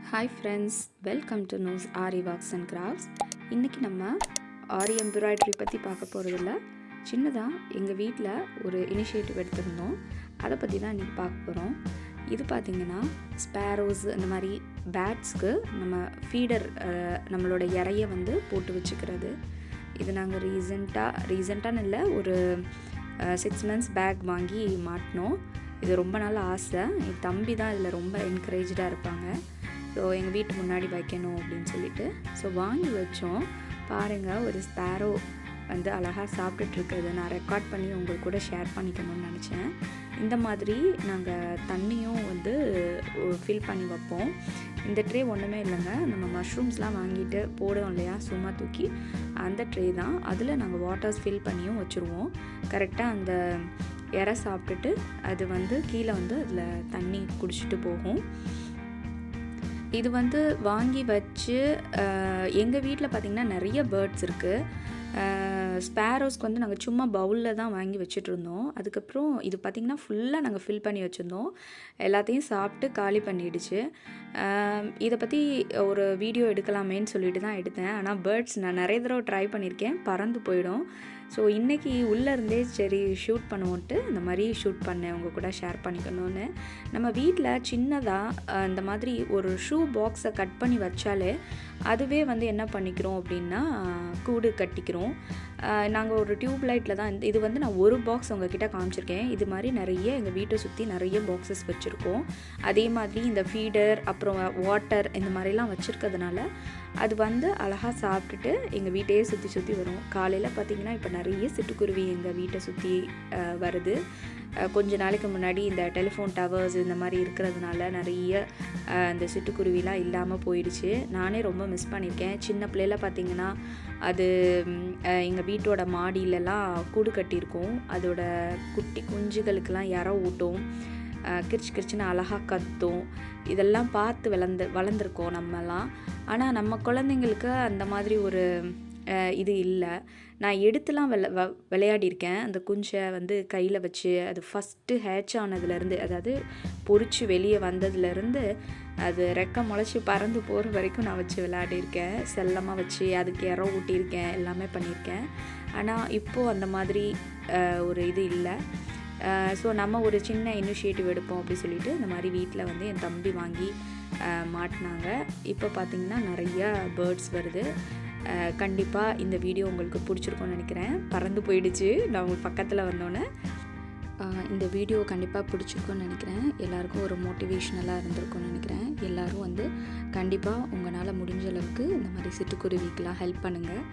Hi friends, welcome to Noor's Aari Works and Crafts. இன்னைக்கு நம்ம ஆரி embroidery பற்றி பார்க்க போகிறதில்ல. சின்னதாக எங்கள் வீட்டில் ஒரு இனிஷியேட்டிவ் எடுத்திருந்தோம். அதை பற்றி தான் இன்றைக்கி பார்க்க போகிறோம். இது பார்த்திங்கன்னா ஸ்பேரோஸ் அந்த மாதிரி பேட்ஸ்க்கு நம்ம ஃபீடர் நம்மளோட இறையை வந்து போட்டு வச்சுக்கிறது. இது நாங்கள் ரீசெண்டான இல்லை, ஒரு 6 months பேக் வாங்கி மாட்டினோம். இது ரொம்ப நாள் ஆசை. என் தம்பி தான் இதில் ரொம்ப என்கரேஜாக இருப்பாங்க. ஸோ எங்கள் வீட்டு முன்னாடி வைக்கணும் அப்படின்னு சொல்லிட்டு வாங்கி வச்சோம். பாருங்கள், ஒரு ஸ்பேரோ வந்து அழகாக சாப்பிட்டுட்ருக்கிறது நான் ரெக்கார்ட் பண்ணி உங்களுக்கு கூட ஷேர் பண்ணிக்கணும்னு நினச்சேன். இந்த மாதிரி நாங்கள் தண்ணியும் வந்து ஃபில் பண்ணி வைப்போம். இந்த ட்ரே ஒன்றுமே இல்லைங்க, நம்ம மஷ்ரூம்ஸ்லாம் வாங்கிட்டு போடுவோம் இல்லையா, சும்மா தூக்கி அந்த ட்ரே தான். அதில் நாங்கள் வாட்டர்ஸ் ஃபில் பண்ணியும் வச்சுருவோம். கரெக்டாக அந்த இறை சாப்பிட்டுட்டு அது வந்து கீழே வந்து அதில் தண்ணி குடிச்சிட்டு போகும். இது வந்து வாங்கி வச்சு எங்கள் வீட்டில் பார்த்திங்கன்னா நிறைய பேர்ட்ஸ் இருக்குது. ஸ்பேரோஸ்க்கு வந்து நாங்கள் சும்மா பவுலில் தான் வாங்கி வச்சுட்ருந்தோம். அதுக்கப்புறம் இது பார்த்திங்கன்னா ஃபுல்லாக நாங்கள் ஃபில் பண்ணி வச்சுருந்தோம். எல்லாத்தையும் சாப்பிட்டு காலி பண்ணிடுச்சு. இதை பற்றி ஒரு வீடியோ எடுக்கலாமேன்னு சொல்லிட்டு தான் எடுத்தேன். ஆனால் பேர்ட்ஸ் நான் நிறைய தடவை ட்ரை பண்ணியிருக்கேன், பறந்து போயிடும். ஸோ இன்றைக்கி உள்ளேருந்தே சரி ஷூட் பண்ணுவோன்ட்டு இந்த மாதிரி ஷூட் பண்ணேன், உங்கள் கூட ஷேர் பண்ணிக்கணும்னு. நம்ம வீட்டில் சின்னதாக இந்த மாதிரி ஒரு ஷூ பாக்ஸை கட் பண்ணி வச்சாலே அதுவே வந்து என்ன பண்ணிக்கிறோம் அப்படின்னா கூடு கட்டிக்கிறோம். நாங்கள் ஒரு டியூப் லைட்டில் தான் இது வந்து நான் ஒரு பாக்ஸ் உங்ககிட்ட காமிச்சிருக்கேன். இது மாதிரி நிறைய எங்கள் வீட்டை சுற்றி நிறைய பாக்ஸஸ் வச்சுருக்கோம். அதே மாதிரி இந்த ஃபீடர் அப்புறம் வாட்டர் இந்த மாதிரிலாம் வச்சுருக்கிறதுனால அது வந்து அழகாக சாப்பிட்டுட்டு எங்கள் வீட்டையே சுற்றி வரும். காலையில் பார்த்திங்கன்னா இப்போ நிறைய சிட்டுக்குருவி எங்கள் வீட்டை சுற்றி வருது. கொஞ்ச நாளைக்கு முன்னாடி இந்த டெலிஃபோன் டவர்ஸ் இந்த மாதிரி இருக்கிறதுனால நிறைய இந்த சிட்டுக்குருவிலாம் இல்லாமல் போயிடுச்சு. நானே ரொம்ப மிஸ் பண்ணியிருக்கேன். சின்ன பிள்ளைல பார்த்திங்கன்னா அது எங்கள் வீட்டோட மாடியிலலாம் கூடு கட்டியிருக்கோம். அதோட குட்டி குஞ்சுகளுக்கெல்லாம் இறை ஊட்டும், கிரிச்சுன்னு அழகாக கத்தும். இதெல்லாம் பார்த்து வளர்ந்துருக்கோம் நம்மலாம். ஆனால் நம்ம குழந்தைங்களுக்கு அந்த மாதிரி ஒரு இது இல்லை. நான் எடுத்துலாம் விளையாடியிருக்கேன். அந்த குஞ்சை வந்து கையில் வச்சு அது ஃபஸ்ட்டு ஹேட்ச் ஆனதுலேருந்து, அதாவது பொறிச்சு வெளியே வந்ததுலேருந்து அது ரெக்கை முளைச்சி பறந்து போகிற வரைக்கும் நான் வச்சு விளையாடியிருக்கேன். செல்லமாக வச்சு அதுக்கு இறை ஊட்டியிருக்கேன், எல்லாமே பண்ணியிருக்கேன். ஆனால் இப்போது அந்த மாதிரி ஒரு இது இல்லை. ஸோ நம்ம ஒரு சின்ன இனிஷியேட்டிவ் எடுப்போம் அப்படி சொல்லிட்டு இந்த மாதிரி வீட்டில் வந்து என் தம்பி வாங்கி மாட்டினாங்க. இப்போ பார்த்திங்கன்னா நிறையா பேர்ட்ஸ் வருது. கண்டிப்பாக இந்த வீடியோ உங்களுக்கு பிடிச்சிருக்கும்னு நினைக்கிறேன். பறந்து போயிடுச்சு நான் உங்களுக்கு பக்கத்தில் வந்தோன்னே. இந்த வீடியோ கண்டிப்பாக பிடிச்சிருக்கும்னு நினைக்கிறேன். எல்லாருக்கும் ஒரு மோட்டிவேஷ்னலாக இருந்திருக்கும்னு நினைக்கிறேன். எல்லோரும் வந்து கண்டிப்பாக உங்களால் முடிஞ்ச அளவுக்கு இந்த மாதிரி சிட்டுக்குருவிக்கெலாம் ஹெல்ப் பண்ணுங்கள்.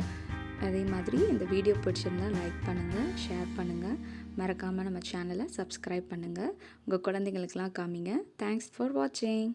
அதே மாதிரி இந்த வீடியோ பிடிச்சிருந்தால் லைக் பண்ணுங்கள், ஷேர் பண்ணுங்கள். மறக்காமல் நம்ம சேனலை சப்ஸ்கிரைப் பண்ணுங்கள். உங்கள் குழந்தைங்களுக்கெலாம் காமிங்க. தேங்க்ஸ் ஃபார் வாட்சிங்.